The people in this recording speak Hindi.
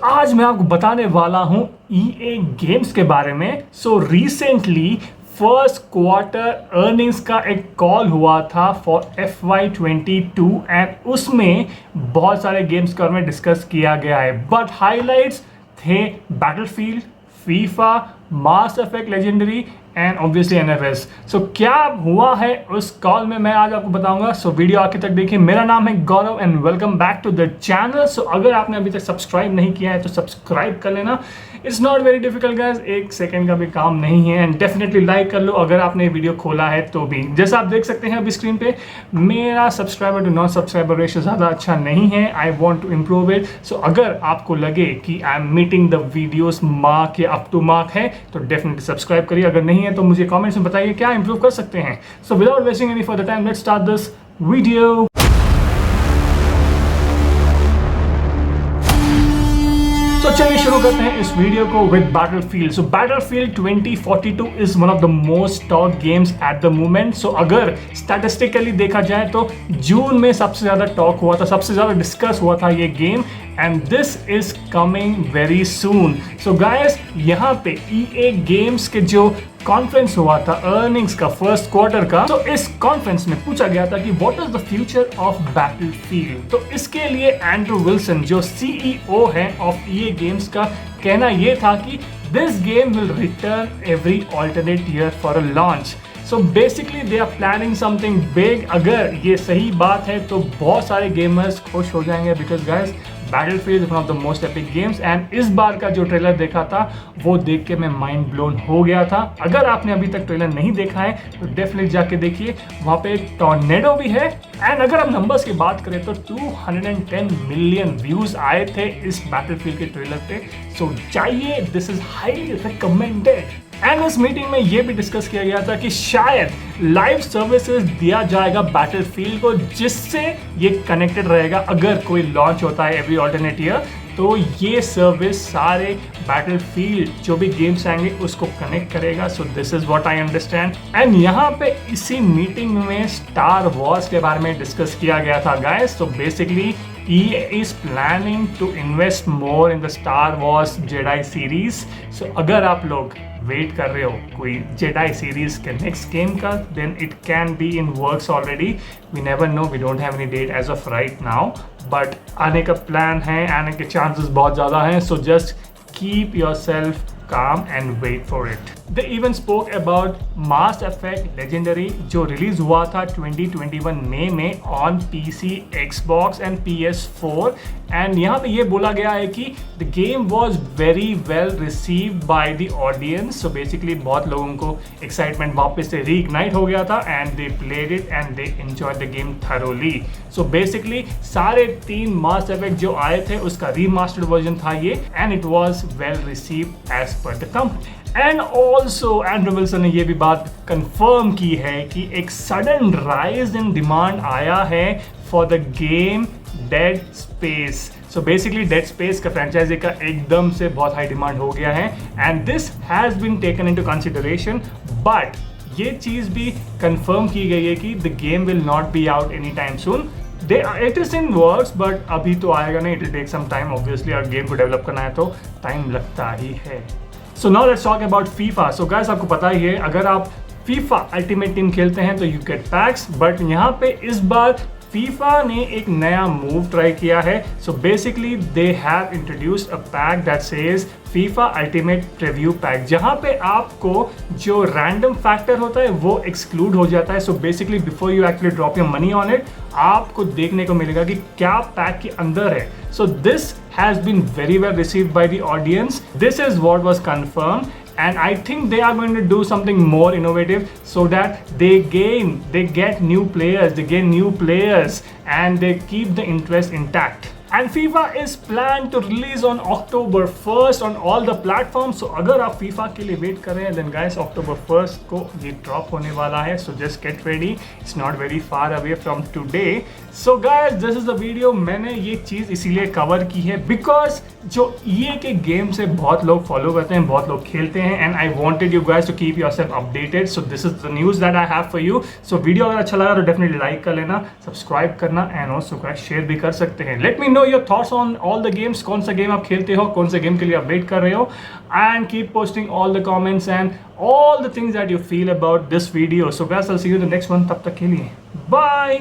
आज मैं आपको बताने वाला हूं EA गेम्स के बारे में। रिसेंटली फर्स्ट क्वार्टर अर्निंग्स का एक कॉल हुआ था फॉर FY22 एंड उसमें बहुत सारे गेम्स के बारे में डिस्कस किया गया है, बट हाइलाइट्स थे battlefield, FIFA, mass effect legendary and obviously NFS। क्या हुआ है उस कॉल में मैं आज आपको बताऊंगा। वीडियो आखिर तक देखिए। मेरा नाम है Gaurav and welcome back to the channel. अगर आपने अभी तक सब्सक्राइब नहीं किया है तो सब्सक्राइब कर लेना। It's not very difficult guys, एक सेकंड का भी काम नहीं है। एंड डेफिनेटली लाइक कर लो अगर आपने वीडियो खोला है तो भी। जैसा आप देख सकते हैं अभी स्क्रीन पे, मेरा subscriber to non subscriber ratio ज़्यादा अच्छा नहीं है। I want to improve it. अगर आपको लगे कि I am meeting the videos mark या अप टू मार्क है तो डेफिनेटली सब्सक्राइब करिए। अगर नहीं है तो मुझे कमेंट्स में बताइए क्या इंप्रूव कर सकते हैं। Without wasting any further time, let's start this video. चलिए शुरू करते हैं इस वीडियो को with battlefield. Battlefield 2042 is one of the most talk games at the moment. अगर स्टैटिस्टिकली देखा जाए तो जून में सबसे ज्यादा टॉक हुआ था, सबसे ज्यादा डिस्कस हुआ था ये game, and this is coming very soon. Guys यहाँ पे EA गेम्स के जो कॉन्फ्रेंस हुआ था अर्निंग्स का फर्स्ट क्वार्टर का, तो इस कॉन्फ्रेंस में पूछा गया था कि what is the future of Battlefield. तो इसके लिए एंड्रू विल्सन जो CEO है ऑफ EA गेम्स का कहना यह था कि this game will return every alternate year for a launch. Basically they are planning something big. अगर ये सही बात है तो बहुत सारे गेमर्स खुश हो जाएंगे, because guys battlefield is one of the most epic games. And इस बार का जो ट्रेलर देखा था वो देख के मैं माइंड ब्लोन हो गया था। अगर आपने अभी तक ट्रेलर नहीं देखा है तो डेफिनेटली जाके देखिए, वहाँ पे एक टॉर्नेडो भी है। एंड अगर हम नंबर्स की बात करें तो 210 मिलियन व्यूज आए थे इस बैटलफील्ड के ट्रेलर पे। चाहिए, this is highly recommended. And इस मीटिंग में यह भी डिस्कस किया गया था कि शायद लाइव सर्विसेज दिया जाएगा बैटलफील्ड को, जिससे ये कनेक्टेड रहेगा। अगर कोई लॉन्च होता है एवरी ऑल्टरनेट ईयर तो ये सर्विस सारे बैटलफील्ड जो भी गेम्स आएंगे उसको कनेक्ट करेगा। This is what I understand. And यहाँ पे इसी मीटिंग में स्टार वॉर्स के बारे में डिस्कस किया गया था guys. Basically EA is planning to invest more in the Star Wars Jedi series. अगर आप लोग वेट कर रहे हो कोई Jedi series के नेक्स्ट गेम का, then it can be in works already. We never know, we don't have any date as of right now. But आने का प्लान है, आने के चांसेस बहुत ज़्यादा हैं। Just keep yourself calm and wait for it. They even spoke about Mass Effect Legendary जो रिलीज हुआ था 2021 मई में on PC, Xbox and PS4। And यहाँ पे ये बोला गया है कि the game was very well received by the audience. Basically बहुत लोगों को एक्साइटमेंट वापस से रीइग्नाइट हो गया था and they played it and they enjoyed the game thoroughly. Basically सारे 3 मास इफेक्ट जो आए थे उसका रीमास्टर्ड वर्जन था ये, and it was well received as per the company. And also Andrew Wilson ने यह भी बात कंफर्म की है कि एक सडन राइज इन डिमांड आया है for the game Dead Space. Basically Dead Space का फ्रेंचाइजी का एकदम से बहुत हाई डिमांड हो गया है, and this has been taken into consideration. But ये चीज भी कंफर्म की गई है कि the game will not be out any time soon. It is in works, but अभी तो आएगा नहीं। It will take some time obviously, और गेम को डेवलप करना है तो टाइम लगता ही है। Now let's talk about FIFA. Guys आपको पता ही है, अगर आप फीफा अल्टीमेट टीम खेलते हैं तो यू गेट पैक्स, बट यहाँ पे इस बार फीफा ने एक नया मूव ट्राई किया है। Basically they have introduced a pack that says FIFA ultimate preview pack, जहाँ पे आपको जो रैंडम फैक्टर होता है वो एक्सक्लूड हो जाता है। Basically before you actually drop your money on it, आपको देखने को मिलेगा कि क्या पैक के अंदर है। This has been very well received by the audience. This is what was confirmed, and I think they are going to do something more innovative so that they get new players and they keep the interest intact. And FIFA is planned to release on October 1st on all the platforms. अगर आप FIFA के लिए वेट कर रहे हैं then guys October 1st को ये ड्रॉप होने वाला है। Just get ready. It's not very far away from today. Guys, this is the video. मैंने ये चीज़ इसीलिए कवर की है because जो EA के गेम से बहुत लोग फॉलो करते हैं, बहुत लोग खेलते हैं, and I wanted you guys to keep yourself updated. This is the news that I have for you. Video अगर अच्छा लगा तो डेफिनेटली लाइक कर लेना, सब्सक्राइब करना, एंड ऑल्सो गाइस शेयर भी कर सकते हैं। Let me know your thoughts on all the games, कौन सा गेम आप खेलते हो, कौन से गेम के लिए आप वेट कर रहे हो, and keep posting all the comments and all the things that you feel about this video. So guys, I will see you in the next one. तब तक के लिए बाय.